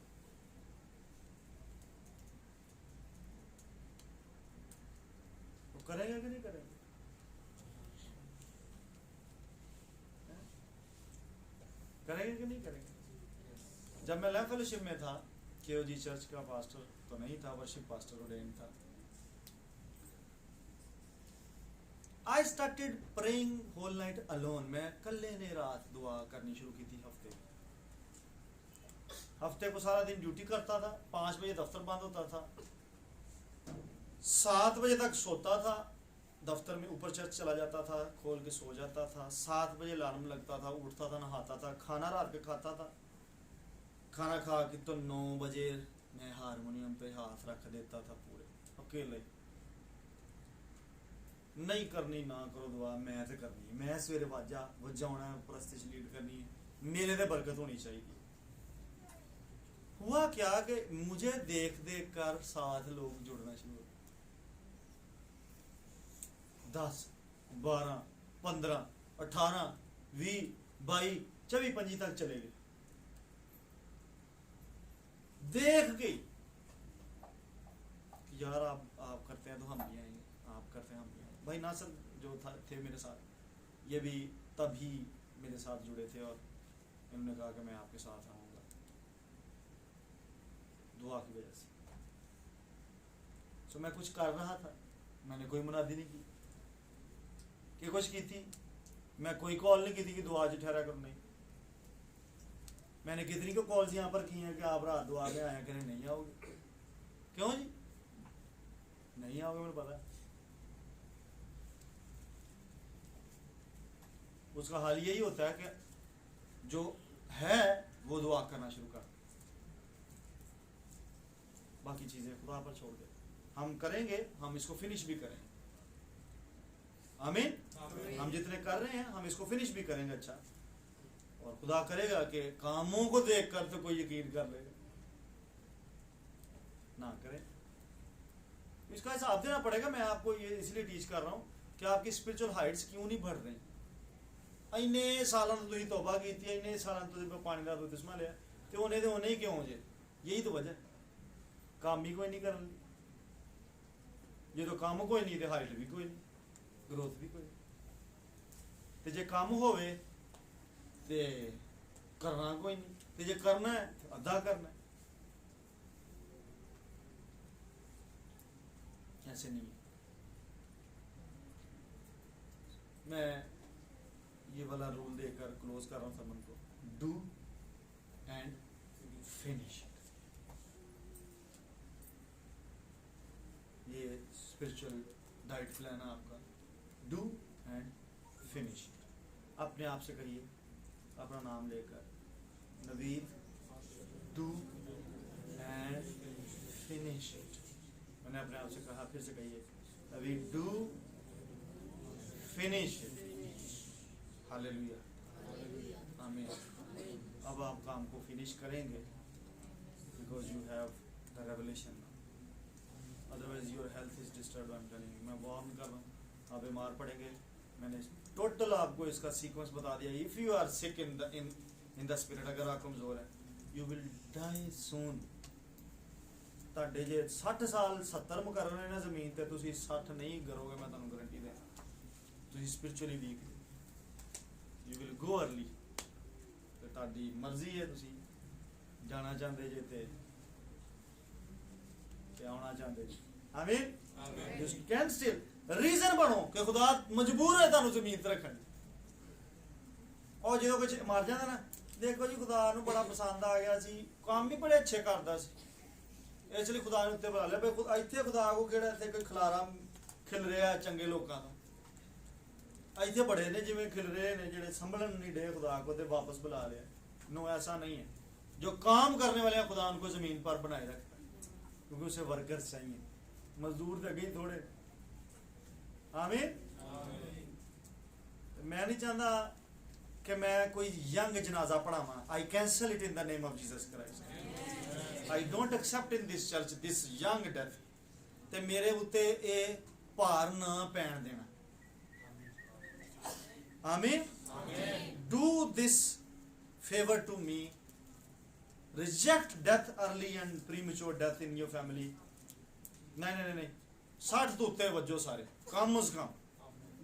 तो करेंगे कि नहीं करेंगे? करेंगे कि नहीं करेंगे? जब मैं लाइफ फेलोशिप में था, केओजी चर्च का पास्टर तो नहीं था, वर्शिप पास्टर ऑर्डेन था। I started praying whole night alone. मैं कल्ले ने रात दुआ करनी शुरू की थी। हफ्ते को सारा दिन ड्यूटी करता था, 5 बजे दफ्तर बंद होता था, 7 बजे तक सोता था, दफ्तर में ऊपर चर्च चला जाता था, खोल के सो जाता था, 7 बजे अलार्म लगता था, उठता था, नहाता था, खाना रात के खाता था, खाना खा के तो 9 बजे मैं हारमोनियम पे हाथ रख देता था पूरे अकेले। नहीं करनी ना करो दुआ, मैं तो करनी, मैं सवेरे वजाना प्रस्तिश लीड करनी, मेरे ते बरकत होनी चाहिए। हुआ क्या कि मुझे देख देख कर साथ लोग जुड़ना शुरू हो, 10, 12, 15, 18, 20, 22, 24, 25 तक चले गए। देख के यार आप करते हैं तो हम भी आएंगे, आप करते हैं हम भी आएंगे। भाई नासर जो थे मेरे साथ, ये भी तभी मेरे साथ जुड़े थे और इन्होंने कहा कि मैं आपके साथ आऊँगा दुआ की वजह से। तो मैं कुछ कर रहा था, मैंने कोई मुनादी नहीं की कि कुछ की थी, मैं कोई कॉल नहीं की थी कि दुआ जी ठहरा करो, नहीं। मैंने कितनी को कॉल्स यहाँ पर की हैं कि आप रात दुआ में आया करें, नहीं आओगे। क्यों जी नहीं आओगे? मुझे पता है उसका हाल यही होता है कि जो है वो दुआ करना शुरू कर, बाकी चीजें खुदा पर छोड़ दे। हम करेंगे, हम इसको फिनिश भी करेंगे। आमीन। हम जितने कर रहे हैं हम इसको फिनिश भी करेंगे अच्छा, और खुदा करेगा कि कामों को देखकर तो कोई यकीन कर लेगा, ना करें इसका हिसाब देना पड़ेगा। मैं आपको ये इसलिए टीच कर रहा हूँ कि आपकी स्पिरिचुअल हाइट्स क्यों नहीं बढ़ रही। इन्ने सालों तो तुम तौबा की, इन्ने सालों तो पानी का बपतिस्मा लिया, तो उन्हें तो ही क्यों जे? यही तो वजह, काम भी कोई नहीं कर ली। जो तो काम कोई नहीं तो हाइट भी कोई नहीं, ग्रोथ भी कोई नहीं। तो जे काम होवे ते करना कोई नहीं, तो जे करना है तो अद्धा करना है। ऐसे नहीं। मैं ये वाला रूल देकर क्लोज कर रहा हूँ सरमन को, डू एंड फिनिश। ये स्पिरिचुअल डाइट प्लान है आपका, डू एंड फिनिश। अपने आप से कहिए, अपना नाम लेकर, Naveed do and finish it. मैंने अपने आप से कहा, फिर से कहिए, Naveed do finish it. Hallelujah, आमीन। अब आप काम को फिनिश करेंगे because you have the revelation, otherwise your health is disturb, I am telling you, मैं वार्न कर रहा हूँ, आप बीमार पड़ेंगे। मैंने टोटल आपको इसका सीक्वेंस बता दिया। If you are sick in the spirit, अगर आप कमजोर है, यू विल डाई सून। ਤੁਹਾਡੇ ਜੇ 60 ਸਾਲ 70 ਮੁਕਰਨੇ ਨੇ ਜ਼ਮੀਨ ਤੇ, ਤੁਸੀਂ 60 ਨਹੀਂ ਕਰੋਗੇ, ਮੈਂ ਤੁਹਾਨੂੰ ਗਾਰੰਟੀ ਦੇ। ਤੁਸੀਂ spiritually weak, you will go early. ਤੇ ਤੁਹਾਡੀ ਮਰਜ਼ੀ ਹੈ, ਤੁਸੀਂ ਜਾਣਾ ਚਾਹੁੰਦੇ ਜੇ ਤੇ ਆਉਣਾ ਚਾਹੁੰਦੇ ਜੀ। ਆਮੀਨ। ਯੂ ਕੈਨ ਸਟਿਲ ਰੀਜ਼ਨ ਬਣੋ ਕਿ ਖੁਦਾ ਮਜਬੂਰ ਹੈ ਤੁਹਾਨੂੰ ਜ਼ਮੀਨ ਤੇ ਰੱਖਣ। ਉਹ ਜਦੋਂ ਕੁਝ ਮਰ ਜਾਂਦਾ ਨਾ, ਦੇਖੋ ਜੀ ਖੁਦਾ ਨੂੰ ਬੜਾ ਪਸੰਦ ਆ ਗਿਆ ਸੀ, ਕੰਮ ਵੀ ਬੜੇ ਅੱਛੇ ਕਰਦਾ ਸੀ, ਇਸ ਲਈ ਖੁਦਾ ਨੇ ਉੱਤੇ ਬੁਲਾ ਲਿਆ। ਬਈ ਇੱਥੇ ਖੁਦਾ ਕੋ ਕਿਹੜਾ ਇੱਥੇ ਕੋਈ ਖਲਾਰਾ ਖਿਲ ਰਿਹਾ ਚੰਗੇ ਲੋਕਾਂ ਦਾ। ਇੱਥੇ ਬੜੇ ਨੇ ਜਿਵੇਂ ਖਿਲ ਰਹੇ ਨੇ ਜਿਹੜੇ ਸੰਭਲਣ ਨਹੀਂ ਡੇ ਖੁਦਾ को, ਤੇ वापस बुला लिया। नो, ऐसा नहीं है। जो काम करने वाले हैं खुदा उनको जमीन पर बनाए रखता है, क्योंकि उसे वर्कर्स चाहिए, मजदूर तो अगे थोड़े। आमीन। मैं नहीं चाहता कि मैं कोई यंग जनाजा पढ़ावा। I cancel it in the name of Jesus Christ. I don't accept in this church this young death. ते मेरे उत्ते ये भार ना पैन देना। आमीन। Do this favor to me. Reject death early and premature death in your family. नहीं 60 तो उत्ते वजो सारे कम उस कम।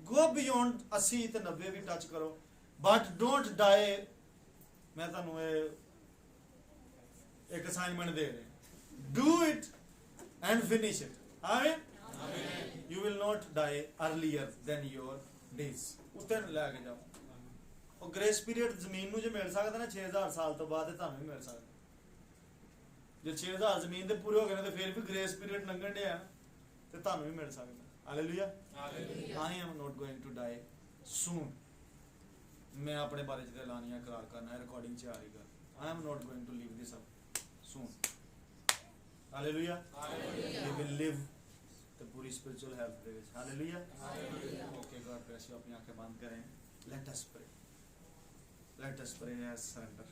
Go beyond 80 ते 90 भी टच करो, but don't die। मैं तुहानू एक असाइनमेंट दे रहे, do it and finish it. Amen. You will not die earlier than your days। ਉੱਤੇ ਲੈ ਕੇ ਜਾਓ। ਉਹ ਗ੍ਰੇਸ ਪੀਰੀਅਡ ਜ਼ਮੀਨ ਨੂੰ ਜੇ ਮਿਲ ਸਕਦਾ ਨਾ 6000 ਸਾਲ ਤੋਂ ਬਾਅਦ, ਤੇ ਤੁਹਾਨੂੰ ਵੀ ਮਿਲ ਸਕਦਾ। ਜੇ 6000 ਜ਼ਮੀਨ ਦੇ ਪੂਰੇ ਹੋ ਗਏ ਨੇ, ਤੇ ਫਿਰ ਵੀ ਗ੍ਰੇਸ ਪੀਰੀਅਡ ਲੰਘਣ ਡਿਆ, ਤੇ ਤੁਹਾਨੂੰ ਵੀ ਮਿਲ ਸਕਦਾ। Hallelujah. I am not going to die soon। ਮੈਂ ਆਪਣੇ ਬਾਰੇ ਚ ਐਲਾਨੀਆਂ ਇਕਰਾਰ ਕਰਨਾ ਹੈ, ਰਿਕਾਰਡਿੰਗ ਚ ਆ ਰਹੀ ਗੱਲ। I am not going to leave this up soon। Hallelujah. We will live the पूरी spiritual health ਦੇ ਵਿੱਚ। Hallelujah. Okay, God bless you। अपनी आंखें बंद करें। Let us pray as surrender।